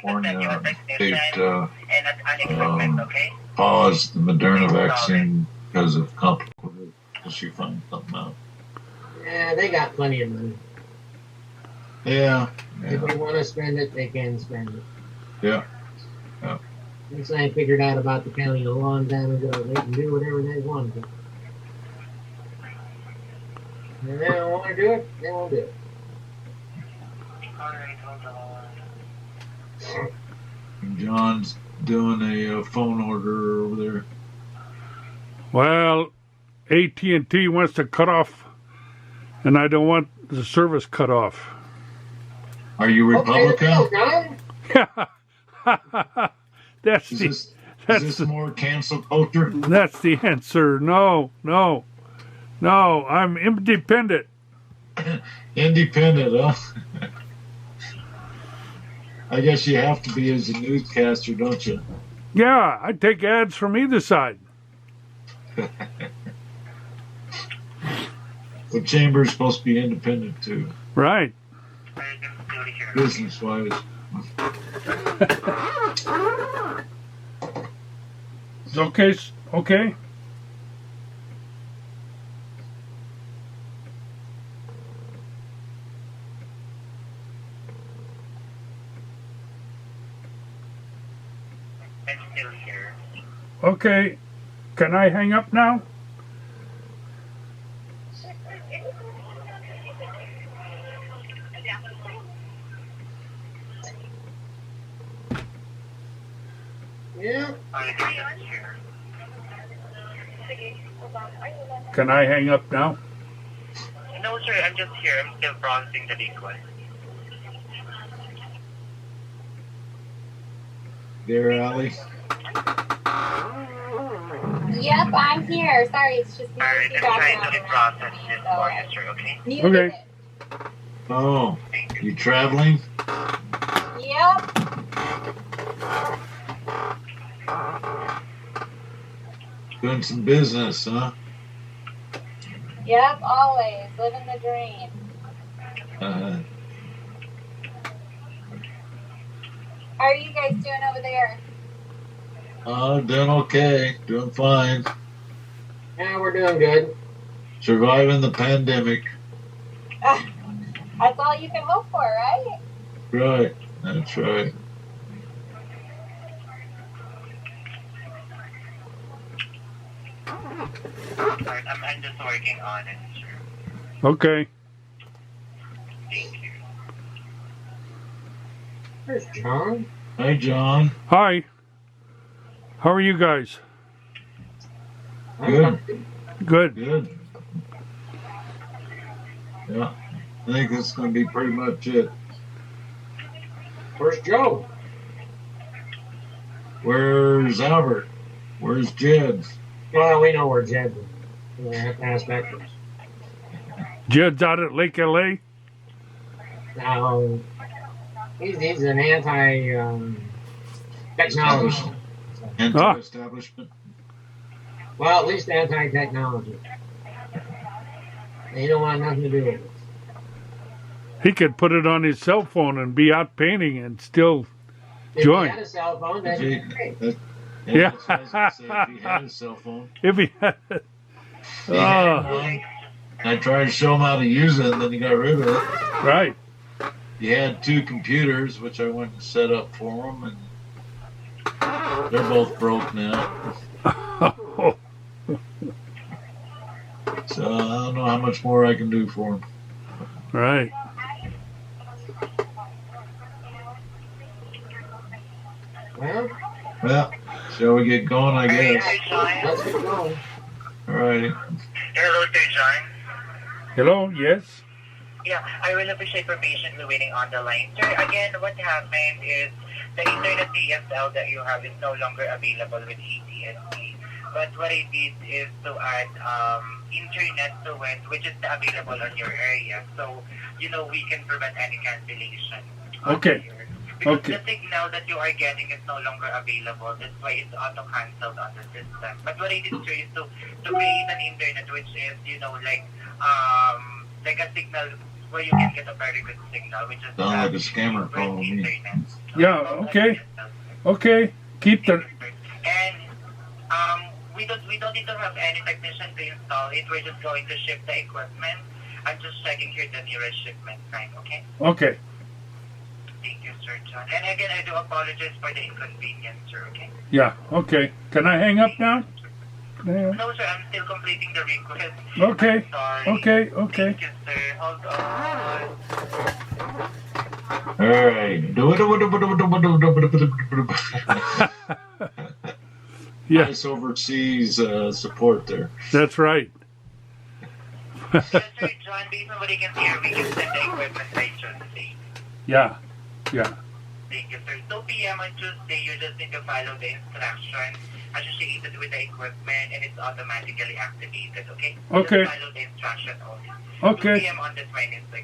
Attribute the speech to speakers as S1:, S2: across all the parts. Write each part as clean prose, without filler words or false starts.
S1: California, state paused the Moderna vaccine because of complicated. Until she finds something out.
S2: Yeah, they got plenty of money.
S1: Yeah.
S2: If they want to spend it, they can spend it.
S1: Yeah.
S2: Once they figured out about the county a long time ago, they can do whatever they want to. If they don't want to do it, they won't do it.
S1: John's doing a phone order over there.
S3: Well, AT&T wants to cut off, and I don't want the service cut off.
S1: Are you Republican?
S3: That's
S1: is this more cancel culture?
S3: That's the answer. No. I'm independent.
S1: Independent, huh? I guess you have to be as a newscaster, don't you?
S3: Yeah, I take ads from either side.
S1: But Chamber's supposed to be independent too.
S3: Right.
S1: Business-wise.
S3: It's okay. Okay.
S4: I'm still here.
S3: Okay. Can I hang up now?
S2: Yeah.
S3: Can I hang up now?
S4: No, sir, I'm just here. I'm still browsing the request.
S1: There, Allie.
S5: Yep, I'm here. Sorry, it's just
S4: Alright, I'm trying to process this for you, sir, okay?
S3: Okay.
S1: Oh, you traveling?
S5: Yep.
S1: Doing some business, huh?
S5: Yep, always. Living the dream. How are you guys doing over there?
S1: Doing okay. Doing fine.
S2: Yeah, we're doing good.
S1: Surviving the pandemic.
S5: That's all you can hope for, right?
S1: Right. That's right.
S4: Alright, I'm just working on it, sir.
S3: Okay.
S4: Thank you.
S2: There's John.
S1: Hi, John.
S3: Hi. How are you guys?
S1: Good.
S3: Good.
S1: Good. Yeah. I think that's going to be pretty much it.
S2: Where's Joe?
S1: Where's Albert? Where's Jed?
S2: Well, we know where Jed is. We'll have to ask that first.
S3: Jed's out at Lake LA?
S2: No. He's an anti-technology.
S1: Anti-establishment?
S2: Well, at least anti-technology. He don't want nothing to do with it.
S3: He could put it on his cell phone and be out painting and still
S2: If
S3: join.
S2: he had a cell phone, that'd be great.
S1: Yeah. That's what I was gonna say, if he had his cell phone.
S3: If he had
S1: He had one. I tried to show him how to use it, and then he got rid of it.
S3: Right.
S1: He had 2 computers, which I went and set up for him, and they're both broke now. So I don't know how much more I can do for him.
S3: Right.
S1: Well, shall we get going, I guess?
S2: Let's get going.
S1: All righty.
S4: Hello, Sir John.
S3: Hello, yes?
S4: Yeah, I really appreciate for patiently waiting on the line. Sir, again, what happened is the internet DSL that you have is no longer available with AT&T. But what I did is to add internet to it, which is available on your area. So, we can prevent any cancellation.
S3: Okay.
S4: Because
S3: Okay.
S4: the signal that you are getting is no longer available. That's why it's auto-cancelled on the system. But what I did, sir, is to create an internet which is, like a signal where you can get a very good signal, which is
S1: Sound like a scammer calling me.
S4: internet.
S3: Yeah, okay. Okay. Keep the.
S4: And we don't need to have any technician to install it. We're just going to ship the equipment. I'm just checking here the nearest shipment time, okay?
S3: Okay.
S4: Thank you, Sir John. And again, I do apologize for the inconvenience, sir, okay?
S3: Yeah. Okay. Can I hang up now? Yeah.
S4: No, sir, I'm still completing the request.
S3: Okay.
S4: I'm sorry.
S3: Okay. Okay.
S4: Thank you, sir. Hold on.
S1: All right.
S3: Yeah,
S1: Nice overseas support there.
S3: that's right.
S4: Yes, Sir John, based on what you can see here, we can send the equipment by Tuesday.
S3: Yeah. Yeah.
S4: Thank you, sir. 2 p.m. on Tuesday, you just need to follow the instructions associated with the equipment and it's automatically activated, okay?
S3: Okay.
S4: Just follow the instruction only. 2
S3: Okay.
S4: p.m. on the 26th.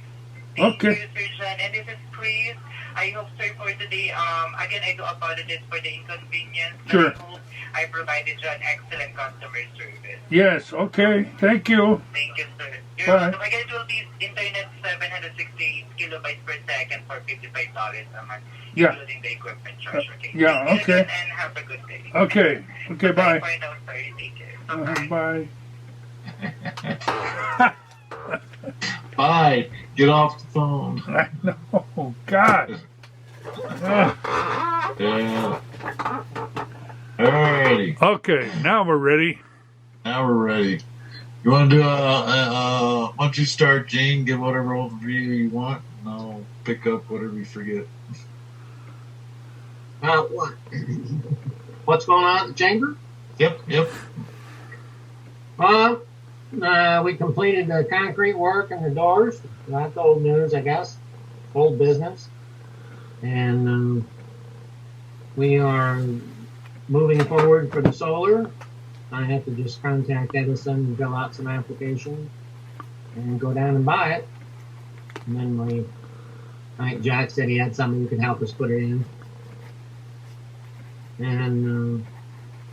S3: Okay.
S4: Thank you, Sir John. And this is Chris. I hope, sir, for today, again, I do apologize for the inconvenience. But
S3: Sure.
S4: I hope I provided you an excellent customer service.
S3: Yes. Okay. Thank you.
S4: Thank you, sir. You're
S3: Bye.
S4: welcome. Again, it will be internet 768 kilobytes per second for $55 a month,
S3: Yeah.
S4: including the equipment charge. Okay.
S3: Yeah,
S4: Thank you
S3: okay.
S4: again and have a good day.
S3: Okay. Okay. Bye.
S4: Bye now, sir. Take care. Bye-bye.
S3: Bye.
S1: Bye. Get off the phone.
S3: I know. God. Ah.
S1: Yeah. Alrighty.
S3: Okay. Now we're ready.
S1: Now we're ready. You want to do why don't you start, Gene? Give whatever overview you want, and I'll pick up whatever you forget.
S2: What? What's going on at the chamber?
S1: Yep.
S2: We completed the concrete work and the doors. That's old news, I guess. Old business. And we are moving forward for the solar. I have to just contact Edison and fill out some application and go down and buy it. And then I think Jack said he had somebody who could help us put it in. And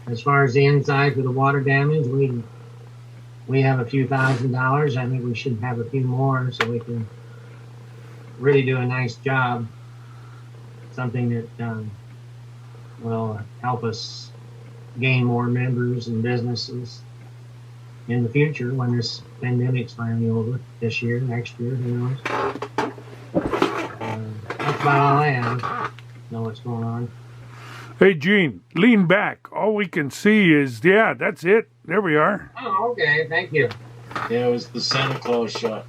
S2: as far as the inside for the water damage, we have a few $1,000s. I think we should have a few more so we can really do a nice job. Something that will help us gain more members and businesses in the future when this pandemic's finally over this year, next year, who knows. That's about all I have. Know what's going on.
S3: Hey, Gene, lean back. All we can see is, yeah, that's it. There we are.
S2: Oh, okay. Thank you.
S1: Yeah, it was the Santa Claus shot.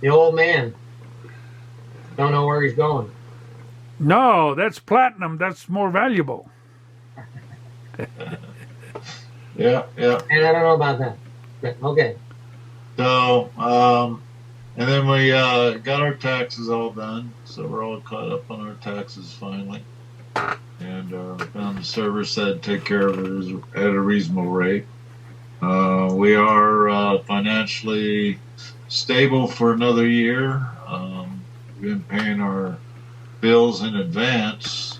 S2: The old man. Don't know where he's going.
S3: No, that's platinum. That's more valuable.
S1: Yeah.
S2: And I don't know about that. But, okay.
S1: So, and then we got our taxes all done, so we're all caught up on our taxes finally. And found the service that take care of it at a reasonable rate. We are financially stable for another year. We've been paying our bills in advance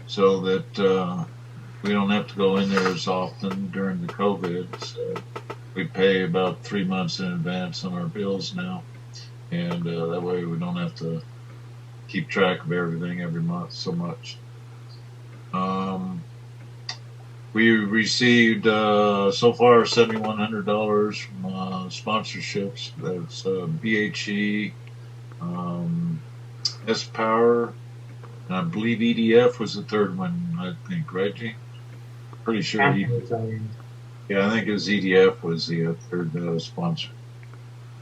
S1: so that we don't have to go in there as often during the COVID. So we pay about 3 months in advance on our bills now, and that way we don't have to keep track of everything every month so much. We received so far $7,100 from sponsorships. That's BHE, S Power, and I believe EDF was the third one. I think, right, Gene? Pretty sure. I think it was EDF was the third sponsor,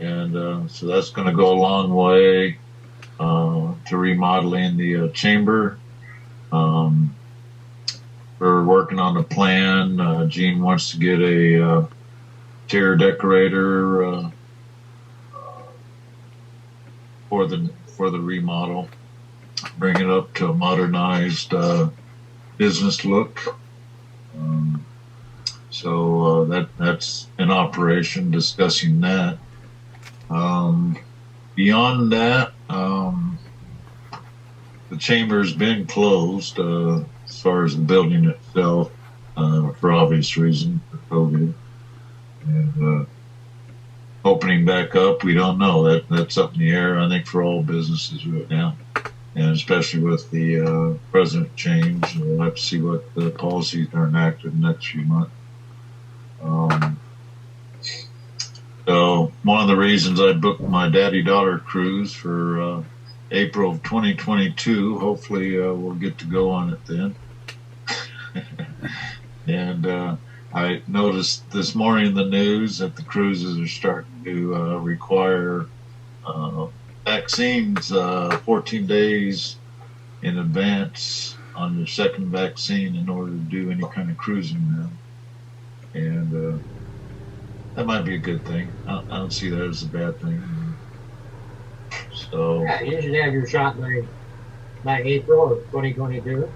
S1: and so that's going to go a long way to remodeling the chamber. We're working on a plan. Gene wants to get a chair decorator for the remodel, bring it up to a modernized business look. So that's in operation. Discussing that. Beyond that, the chamber has been closed as far as the building itself for obvious reasons, for COVID. And opening back up. We don't know. That's up in the air, I think, for all businesses right now. And especially with the president change, we'll have to see what the policies are enacted in the next few months. So one of the reasons I booked my daddy-daughter cruise for April of 2022, hopefully we'll get to go on it then. And I noticed this morning in the news that the cruises are starting to require vaccines 14 days in advance on your second vaccine in order to do any kind of cruising now. And that might be a good thing. I don't see that as a bad thing. So
S2: Yeah, you should have your shot by April of 2022.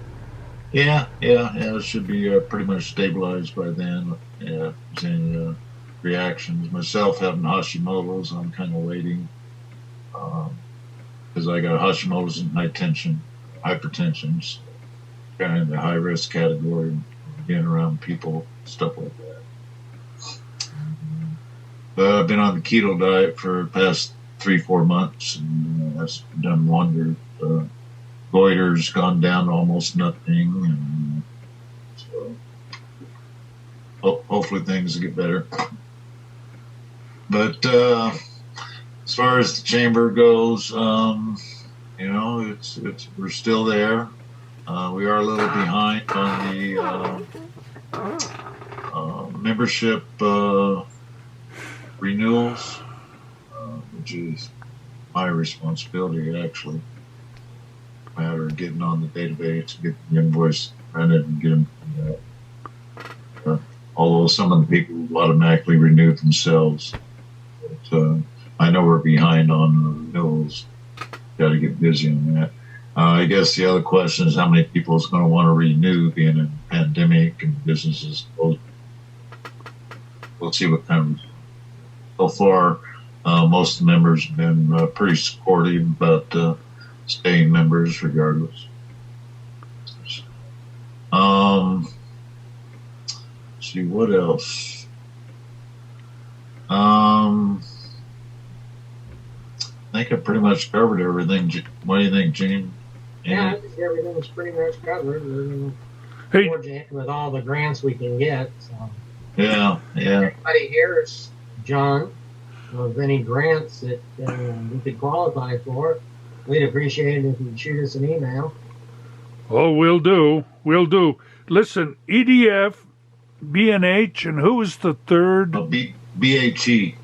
S1: yeah, it should be pretty much stabilized by then. Yeah, if there's any reactions. Myself having Hashimoto's, I'm kind of waiting because I got Hashimoto's and hypertension, kind of in the high risk category, being around people, stuff like that. But I've been on the keto diet for the past 3-4 months, and that's done wonders. Goiter's gone down to almost nothing, and so hopefully things will get better. But as far as the chamber goes, we're still there. We are a little behind on the membership renewals, which is my responsibility, actually. Matter of getting on the database, get the invoice printed, and get them. Although some of the people automatically renew themselves, but I know we're behind on the renewals. Got to get busy on that. I guess the other question is how many people is going to want to renew, being in a pandemic and businesses closed. We'll see what kind of. So far, most of the members have been pretty supportive about staying members regardless. Let's see what else. I think I pretty much covered everything. What do you think, Gene?
S2: Yeah, I think everything's pretty much covered. We're
S3: Hey,
S2: fortunate with all the grants we can get. So.
S1: Yeah.
S2: Everybody here is John. Of any grants that we could qualify for, we'd appreciate it if you'd shoot us an email.
S3: oh, we'll do. Listen, EDF, B&H, and who was the third?
S1: BHE,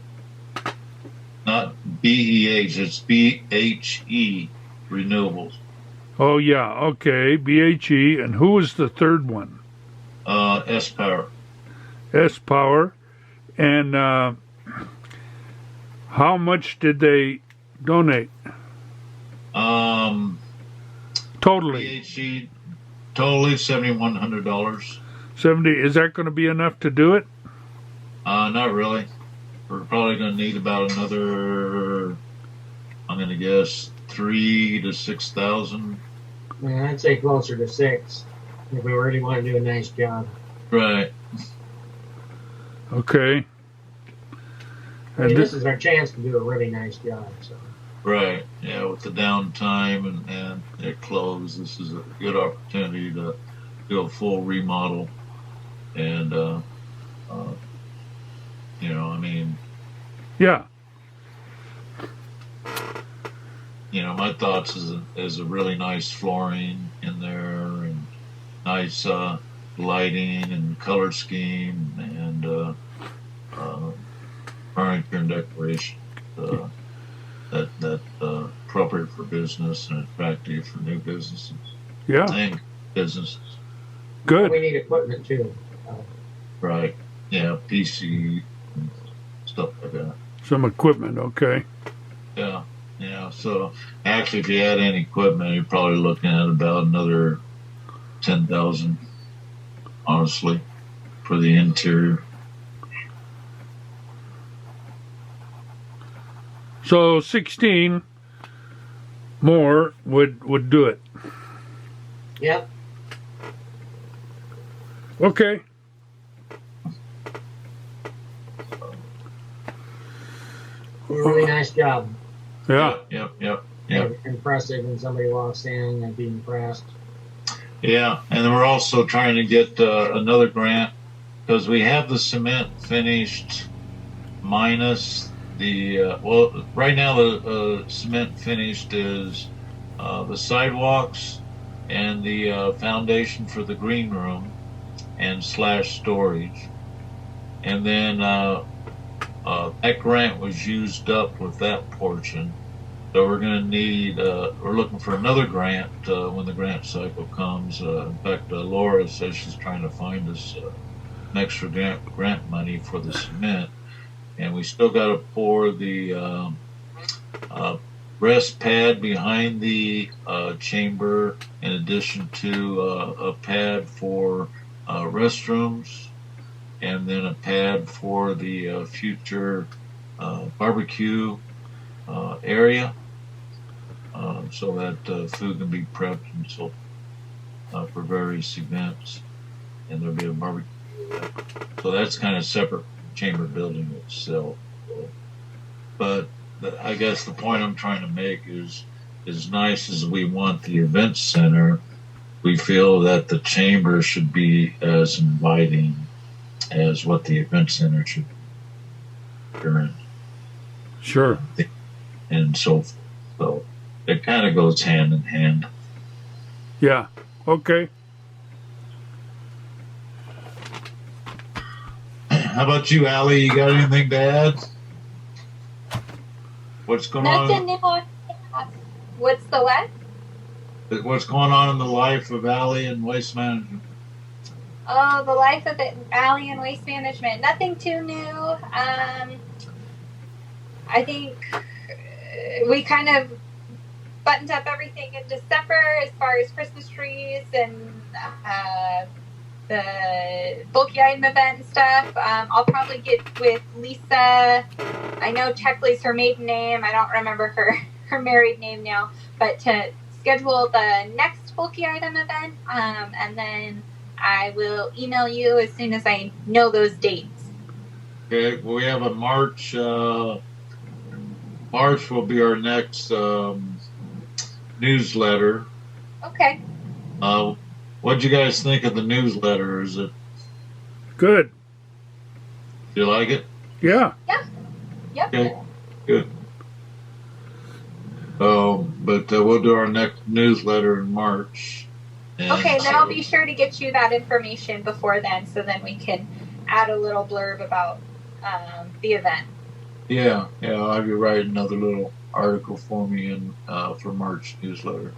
S1: not BEH. It's BHE Renewables.
S3: Oh, yeah, okay, BHE, and who was the third one?
S1: S Power.
S3: S-Power, and how much did they donate? Totally.
S1: BHE totally $7,100.
S3: 70. Is that going to be enough to do it?
S1: Not really. We're probably going to need about another. I'm going to guess 3,000 to 6,000.
S2: Yeah, I'd say closer to 6 if we really want to do a nice job.
S1: Right.
S3: Okay.
S2: I mean, this is our chance to do a really nice job. So.
S1: Right. Yeah, with the downtime and it closed, this is a good opportunity to do a full remodel. And,
S3: Yeah.
S1: My thoughts is a really nice flooring in there and nice lighting and color scheme and furniture and decoration that appropriate for business and attractive for new businesses.
S3: Yeah.
S1: And businesses.
S3: Good.
S2: We need equipment too.
S1: Right. Yeah, PC and stuff like that.
S3: Some equipment, okay.
S1: Yeah. So actually, if you add any equipment, you're probably looking at about another 10,000, honestly, for the interior.
S3: So 16 more would do it.
S2: Yep.
S3: Okay.
S2: a really nice job.
S3: Yeah.
S1: Yep.
S2: Impressive when somebody walks in and be impressed.
S1: Yeah, and then we're also trying to get another grant because we have the cement finished minus the right now the cement finished is the sidewalks and the foundation for the green room and slash storage, and then that grant was used up with that portion. So we're going to need, we're looking for another grant when the grant cycle comes. In fact, Laura says she's trying to find us an extra grant money for the cement. And we still got to pour the rest pad behind the chamber, in addition to a pad for restrooms, and then a pad for the future barbecue area. So that food can be prepped and sold for various events, and there'll be a barbecue. So that's kind of separate from the chamber building itself. But I guess the point I'm trying to make is, as nice as we want the event center, we feel that the chamber should be as inviting as what the event center should be.
S3: Sure.
S1: And so it kind of goes hand in hand.
S3: Yeah. Okay.
S1: How about you, Allie? You got anything to add? What's going
S5: Nothing
S1: on?
S5: new. What's the what?
S1: What's going on in the life of Allie and waste management?
S5: Oh, the life of the alley and waste management. Nothing too new. I think we kind of buttoned up everything in December as far as Christmas trees and the bulky item event and stuff. I'll probably get with Lisa. I know Techley's her maiden name. I don't remember her married name now. But to schedule the next bulky item event, and then I will email you as soon as I know those dates.
S1: Okay, well, we have a March. March will be our next newsletter.
S5: Okay.
S1: What'd you guys think of the newsletter? Is it?
S3: Good.
S1: Do you like it?
S3: Yeah.
S5: Yep.
S1: Okay, good. But we'll do our next newsletter in March. And
S5: Okay, then I'll be sure to get you that information before then, so then we can add a little blurb about the event.
S1: Yeah, I'll have you write another little article for me in for March newsletter.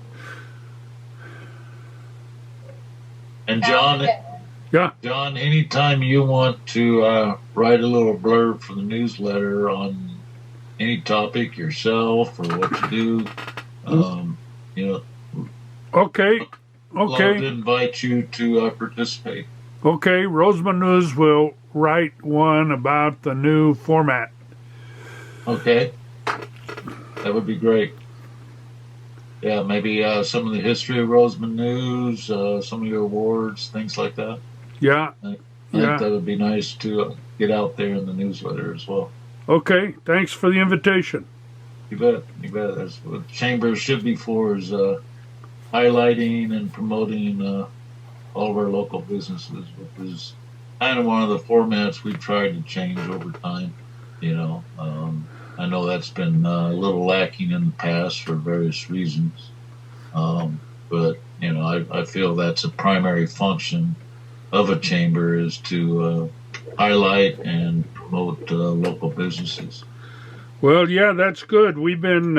S1: And John,
S5: Sounds
S3: Yeah.
S1: John, anytime you want to write a little blurb for the newsletter on any topic yourself or what you do,
S3: Okay.
S1: love to
S3: Okay.
S1: invite you to participate.
S3: Okay. Rosamond News will write one about the new format.
S1: Okay, that would be great. Yeah, maybe some of the history of Rosamond News, some of your awards, things like that.
S3: Yeah.
S1: I think
S3: Yeah.
S1: that would be nice to get out there in the newsletter as well.
S3: Okay. Thanks for the invitation.
S1: You bet. That's what Chambers should be for, is highlighting and promoting all of our local businesses, which is kind of one of the formats we've tried to change over time. I know that's been a little lacking in the past for various reasons. But I feel that's a primary function of a chamber, is to highlight and promote local businesses.
S3: Well, yeah, that's good. We've been,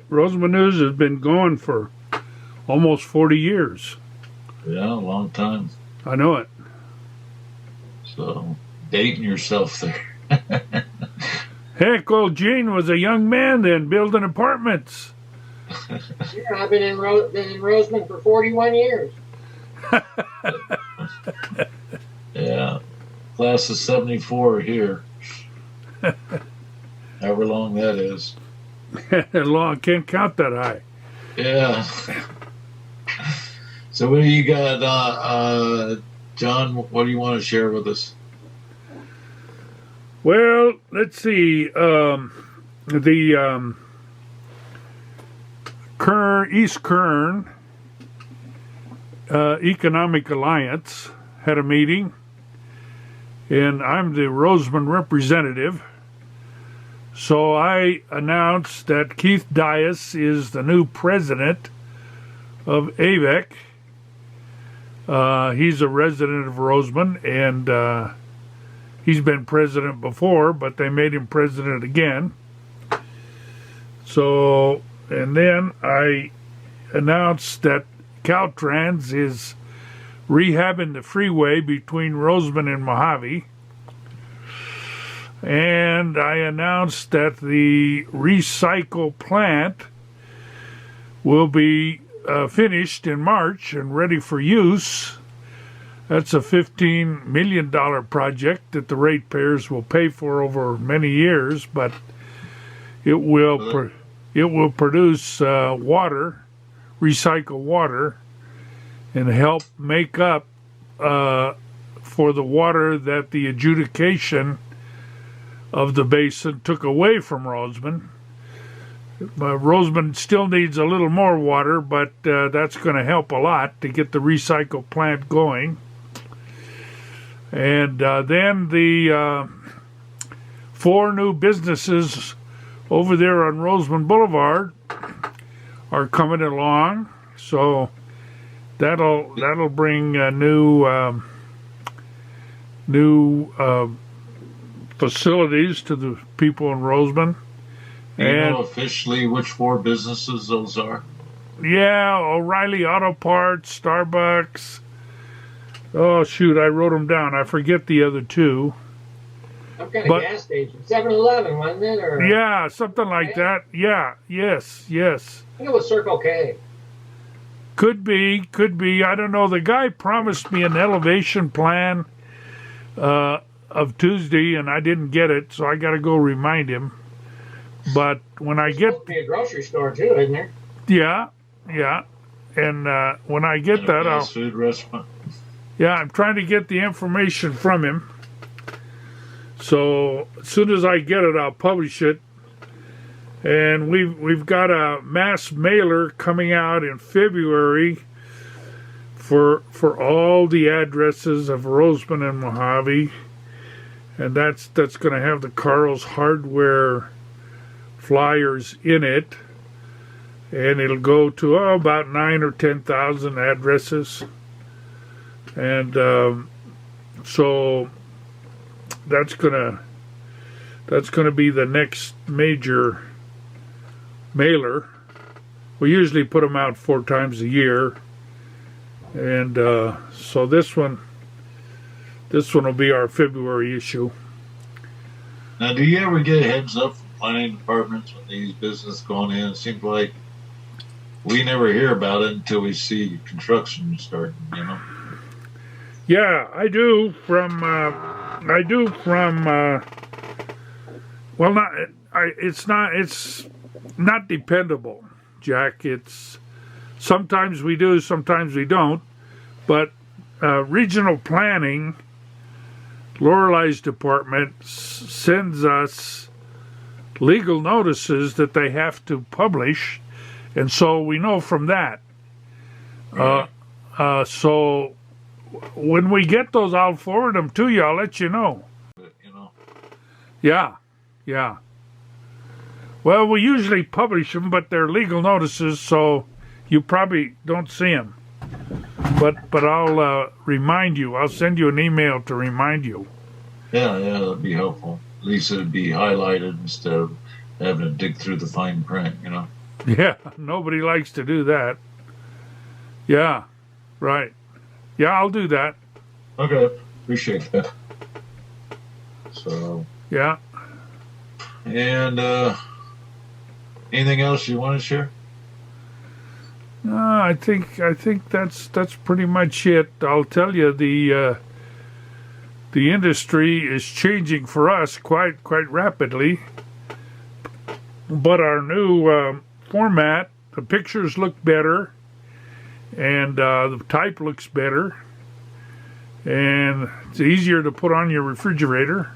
S3: Rosamond News has been going for almost 40 years.
S1: Yeah, a long time.
S3: I know it.
S1: So dating yourself there.
S3: Heck, old Gene was a young man then, building apartments.
S2: Yeah, I've been in Rosamond for 41 years.
S1: Yeah, class of '74 here. However long that is.
S3: Long, can't count that high.
S1: Yeah. So what do you got, John? What do you want to share with us?
S3: Well, let's see. the East Kern Economic Alliance had a meeting, and I'm the Rosamond representative. So I announced that Keith Dias is the new president of AVEC. He's a resident of Rosamond, and he's been president before, but they made him president again. So, and then I announced that Caltrans is rehabbing the freeway between Rosamond and Mojave. And I announced that the recycle plant will be finished in March and ready for use. That's a $15 million project that the ratepayers will pay for over many years, but it will produce water, recycle water, and help make up for the water that the adjudication of the basin took away from Rosamond. Rosamond still needs a little more water, but that's going to help a lot to get the recycle plant going. And then the 4 new businesses over there on Rosamond Boulevard are coming along, so that'll bring new facilities to the people in Rosamond.
S1: Do you know officially which 4 businesses those are?
S3: Yeah, O'Reilly Auto Parts, Starbucks. Oh, shoot, I wrote them down. I forget the other 2.
S2: Some kind of gas station. 7-Eleven, wasn't it? Or,
S3: yeah, something like that. Yeah, yes.
S2: I think it was Circle K.
S3: Could be. I don't know. The guy promised me an elevation plan of Tuesday, and I didn't get it, so I got to go remind him. But when I get...
S2: Supposed to be a grocery store, too, isn't there?
S3: Yeah. And when I get that, I'll...
S1: food restaurant.
S3: Yeah, I'm trying to get the information from him. So as soon as I get it, I'll publish it. And we've got a mass mailer coming out in February for all the addresses of Rosamond and Mojave, and that's going to have the Carl's Hardware flyers in it, and it'll go to about 9,000 or 10,000 addresses, and so that's gonna be the next major mailer. We usually put them out 4 times a year, and so this one will be our February issue.
S1: Now, do you ever get a heads up from planning departments when these businesses going in? It seems like we never hear about it until we see construction starting, you know?
S3: Yeah, I do from it's not dependable, Jack. It's sometimes we do, sometimes we don't. But regional planning, Lorelei's department sends us legal notices that they have to publish, and so we know from that.
S1: Right.
S3: So when we get those, I'll forward them to you. I'll let you know.
S1: You know.
S3: Yeah. Well, we usually publish them, but they're legal notices, so you probably don't see them. But I'll remind you. I'll send you an email to remind you.
S1: Yeah, that'd be helpful. At least it'd be highlighted instead of having to dig through the fine print, you know.
S3: Yeah, nobody likes to do that. Yeah, right. Yeah, I'll do that.
S1: Okay, appreciate that. So.
S3: Yeah.
S1: And anything else you want to share?
S3: I think that's pretty much it. I'll tell you, the industry is changing for us quite rapidly. But our new format, the pictures look better, and the type looks better, and it's easier to put on your refrigerator.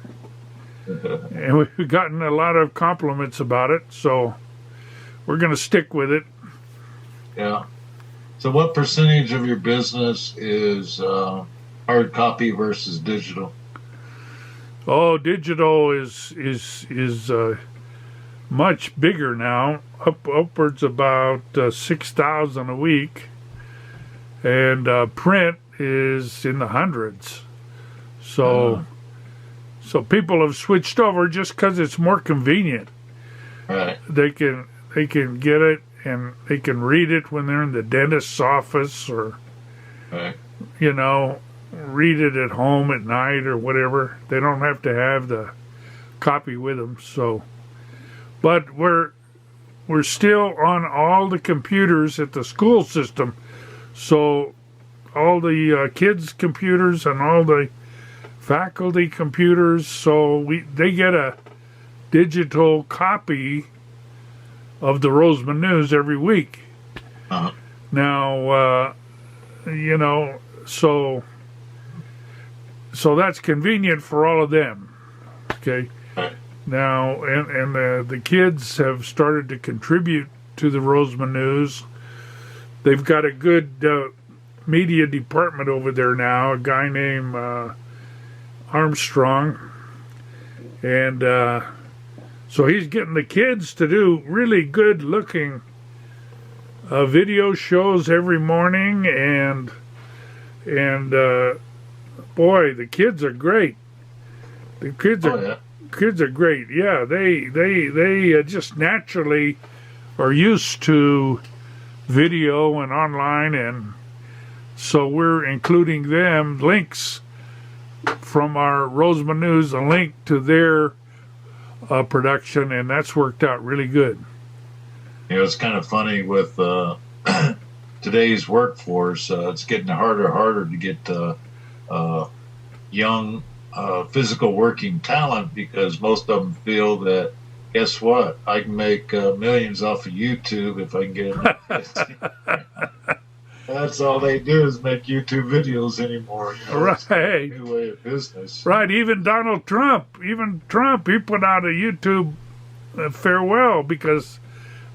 S3: and we've gotten a lot of compliments about it. So we're going to stick with it.
S1: Yeah. So, what percentage of your business is hard copy versus digital?
S3: Oh, digital is much bigger now, upwards about 6,000 a week, and print is in the hundreds. So, so people have switched over just because it's more convenient.
S1: Right.
S3: They can get it and they can read it when they're in the dentist's office, or
S1: Right.
S3: you know, read it at home at night or whatever. They don't have to have the copy with them. So, but we're still on all the computers at the school system. So all the kids' computers and all the faculty computers. So they get a digital copy of the Rosamond News every week.
S1: Uh-huh.
S3: Now, you know, so that's convenient for all of them. Okay.
S1: Right.
S3: Now, and the kids have started to contribute to the Rosamond News. They've got a good media department over there now, a guy named Armstrong. And so he's getting the kids to do really good looking video shows every morning, and boy, the kids are great. The kids are kids are great. Yeah, they just naturally are used to video and online, and so we're including them links from our Rosamond News, a link to their production, and that's worked out really good.
S1: You know, it's kind of funny with today's workforce. It's getting harder and harder to get young physical working talent, because most of them feel that, guess what, I can make millions off of YouTube if I can get enough. That's all they do is make YouTube videos anymore. You know,
S3: right.
S1: It's a new way of business.
S3: Right. Even Donald Trump, he put out a YouTube farewell because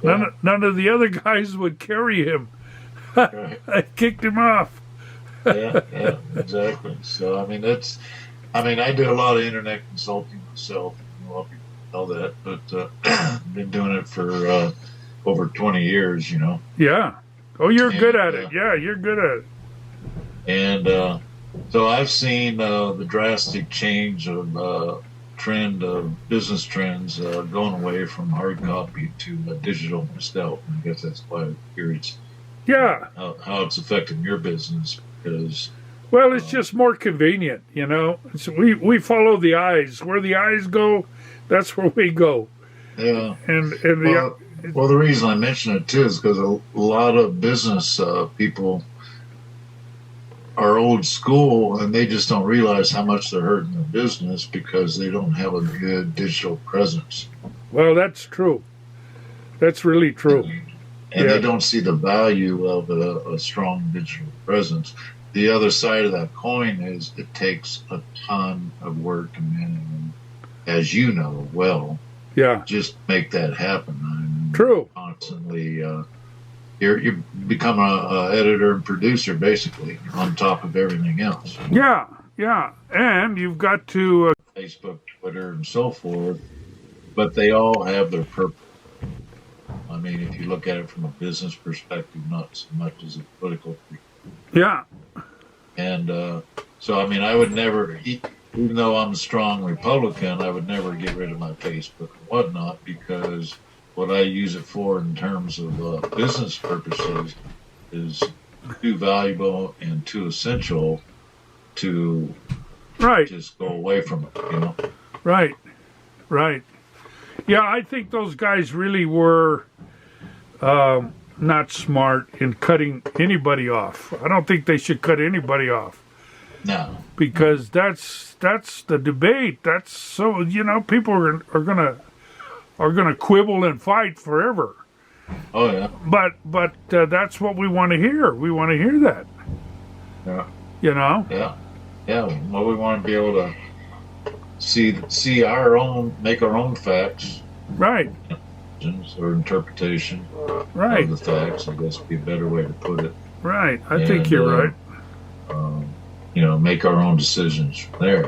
S3: none of the other guys would carry him.
S1: Right.
S3: I kicked him off.
S1: Yeah, exactly. So, I mean, I did a lot of internet consulting myself. A lot of people know that, but I've been doing it for over 20 years, you know.
S3: Yeah. Oh, you're good at it. Yeah, you're good at it.
S1: And so I've seen the drastic change of trend of business trends going away from hard copy to digital myself. And I guess that's why I'm curious how it's affecting your business, because
S3: well, it's just more convenient, you know. We follow the eyes. Where the eyes go, that's where we go.
S1: Yeah.
S3: Well,
S1: the reason I mention it too is because a lot of business people are old school, and they just don't realize how much they're hurting their business because they don't have a good digital presence.
S3: Well, that's true. That's really true.
S1: And they don't see the value of a strong digital presence. The other side of that coin is it takes a ton of work and management, as you know well.
S3: Yeah.
S1: Just make that happen.
S3: True.
S1: Constantly, you become a editor and producer basically on top of everything else.
S3: Yeah, and you've got to
S1: Facebook, Twitter, and so forth, but they all have their purpose. I mean, if you look at it from a business perspective, not so much as a political.
S3: Yeah.
S1: And so, I mean, I would never, even though I'm a strong Republican, I would never get rid of my Facebook and whatnot, because what I use it for in terms of business purposes is too valuable and too essential to just go away from it, you know?
S3: Right. Yeah, I think those guys really were not smart in cutting anybody off. I don't think they should cut anybody off.
S1: No.
S3: Because that's the debate. That's so, you know, people are gonna quibble and fight forever.
S1: Oh yeah.
S3: But that's what we want to hear. We want to hear that.
S1: Yeah.
S3: You know.
S1: Yeah. Well, we want to be able to make our own facts
S3: Right.
S1: or interpretation
S3: Right.
S1: of the facts. I guess would be a better way to put it.
S3: Right. I think you're right.
S1: Make our own decisions from there.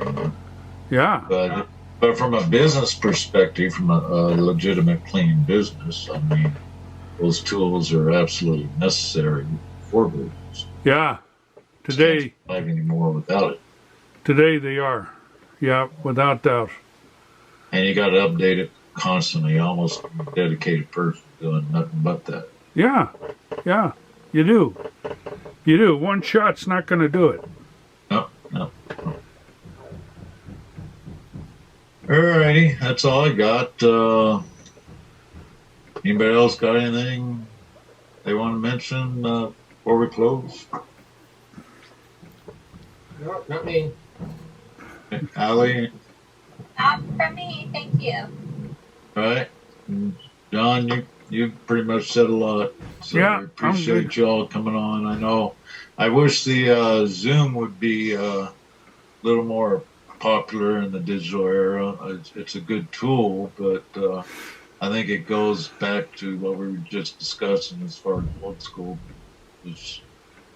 S3: Yeah.
S1: But from a business perspective, from a legitimate, clean business, I mean, those tools are absolutely necessary for business.
S3: Yeah. Today.
S1: Can't survive anymore without it.
S3: Today they are. Yeah, without doubt.
S1: And you got to update it constantly. Almost a dedicated person doing nothing but that.
S3: Yeah. Yeah. You do. You do. One shot's not going to do it.
S1: No. Alrighty, that's all I got. Anybody else got anything they want to mention before we close?
S2: No, not me.
S1: Allie,
S5: Not from me, thank you.
S1: all right? John, you pretty much said a lot. So
S3: Yeah,
S1: I appreciate
S3: good.
S1: you all coming on. I wish the Zoom would be a little more popular in the digital era. It's a good tool, but I think it goes back to what we were just discussing as far as old school. It's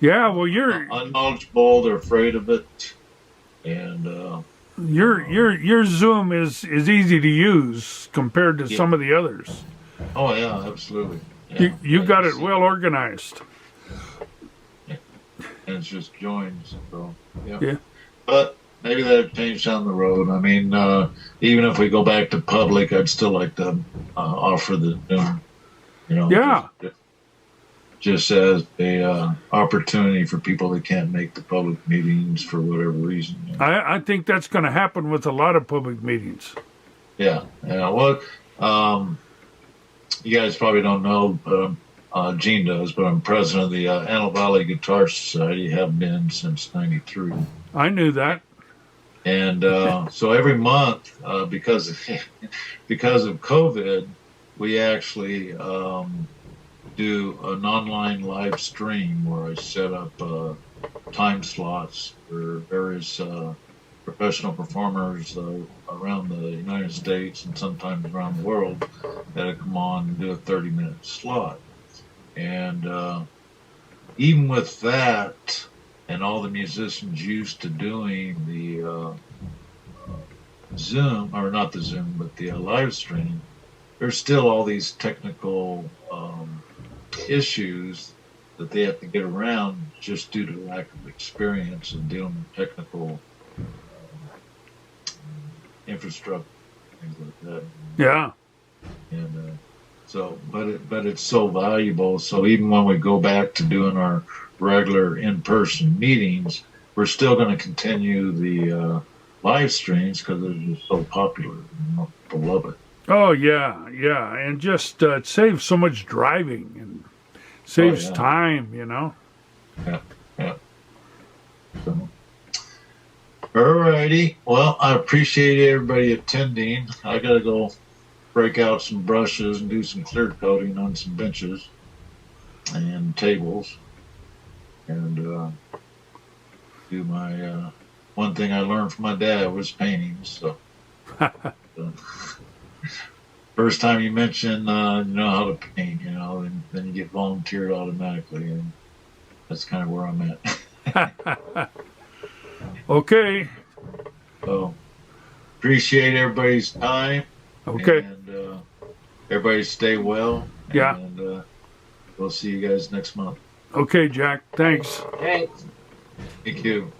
S3: Yeah, well, you're
S1: unknowledgeable, they're afraid of it, and
S3: your Zoom is easy to use compared to some of the others.
S1: oh yeah, absolutely. Yeah.
S3: You got it
S1: see.
S3: well organized.
S1: And it's just joins. So
S3: Yeah.
S1: But maybe that change down the road. I mean, even if we go back to public, I'd still like to offer the Zoom.
S3: Yeah.
S1: Just as a opportunity for people that can't make the public meetings for whatever reason.
S3: I think that's going to happen with a lot of public meetings.
S1: Yeah. Well, you guys probably don't know, but Gene does, but I'm president of the Antelope Valley Guitar Society, have been since '93.
S3: I knew that.
S1: And so every month, because of COVID, we actually do an online live stream where I set up time slots for various professional performers around the United States and sometimes around the world that come on and do a 30-minute slot. And even with that, and all the musicians used to doing the Zoom, or not the Zoom, but the live stream, there's still all these technical issues that they have to get around just due to lack of experience in dealing with technical infrastructure, things like that.
S3: Yeah.
S1: And but it's so valuable. So even when we go back to doing our regular in-person meetings, we're still going to continue the live streams because they're just so popular. People love it.
S3: Oh, yeah. And just it saves so much driving and saves time,
S1: Yeah. So, alrighty. Well, I appreciate everybody attending. I got to go break out some brushes and do some clear coating on some benches and tables, and do my one thing I learned from my dad was painting. So, first time you mention how to paint, and then you get volunteered automatically, and that's kind of where I'm at.
S3: Okay.
S1: So, appreciate everybody's time.
S3: Okay.
S1: And everybody stay well.
S3: Yeah.
S1: And we'll see you guys next month.
S3: Okay, Jack. Thanks.
S2: Thanks.
S1: Thank you.